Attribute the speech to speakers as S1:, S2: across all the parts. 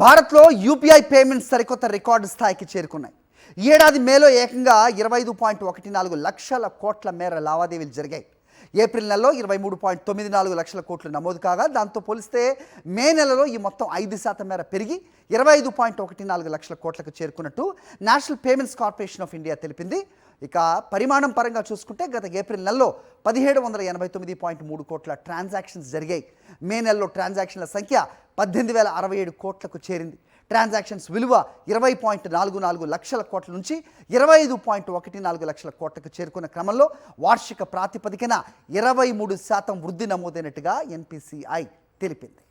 S1: భారత్లో UPI payments సరికొత్త record స్థాయికి చేరుకున్నాయి. ఈ ఏడాది మేలో ఏకంగా 25.14 లక్షల కోట్ల మేర లావాదేవీలు జరిగాయి. ఏప్రిల్ నెలలో 23.94 లక్షల కోట్లు నమోదు కాగా, దాంతో పోలిస్తే మే నెలలో ఈ మొత్తం 5% మేర పెరిగి 25.14 లక్షల కోట్లకు చేరుకున్నట్టు national payments corporation of India తెలిపింది. ఇక పరిమాణం పరంగా చూసుకుంటే గత ఏప్రిల్ నెలలో 1789.3 కోట్ల ట్రాన్సాక్షన్స్ జరిగాయి. మే నెలలో ట్రాన్సాక్షన్ల సంఖ్య 18,067 కోట్లకు చేరింది. ట్రాన్సాక్షన్స్ విలువ 20.44 లక్షల కోట్ల నుంచి 25.14 లక్షల కోట్లకు చేరుకున్న క్రమంలో వార్షిక ప్రాతిపదికన 23% వృద్ధి నమోదైనట్టుగా ఎన్పిసిఐ తెలిపింది.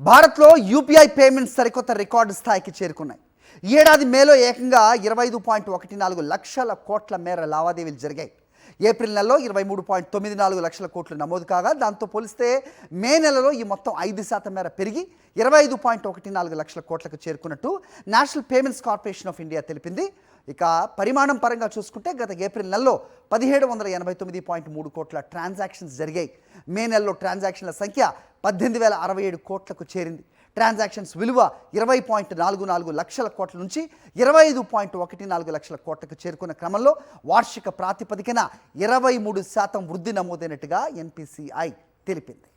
S1: భారత్లో యూపీఐ పేమెంట్స్ సరికొత్త రికార్డు స్థాయికి చేరుకున్నాయి. ఈ ఏడాది మేలో ఏకంగా 25.14 లక్షల కోట్ల మేర లావాదేవీలు జరిగాయి. ఏప్రిల్ నెలలో 23.94 లక్షల కోట్లు నమోదు కాగా, దాంతో పోలిస్తే మే నెలలో ఈ మొత్తం 5% మేర పెరిగి 25.14 లక్షల కోట్లకు చేరుకున్నట్టు national payments corporation of India తెలిపింది. ఇక పరిమాణం పరంగా చూసుకుంటే గత ఏప్రిల్ నెలలో 1789.3 కోట్ల ట్రాన్సాక్షన్స్ జరిగాయి. మే నెలలో ట్రాన్సాక్షన్ల సంఖ్య 18,067 కోట్లకు చేరింది. ట్రాన్సాక్షన్స్ విలువ 20.44 లక్షల కోట్ల నుంచి 25.14 లక్షల కోట్లకు చేరుకున్న క్రమంలో వార్షిక ప్రాతిపదికన 23% వృద్ధి నమోదైనట్టుగా ఎన్పిసిఐ తెలిపింది.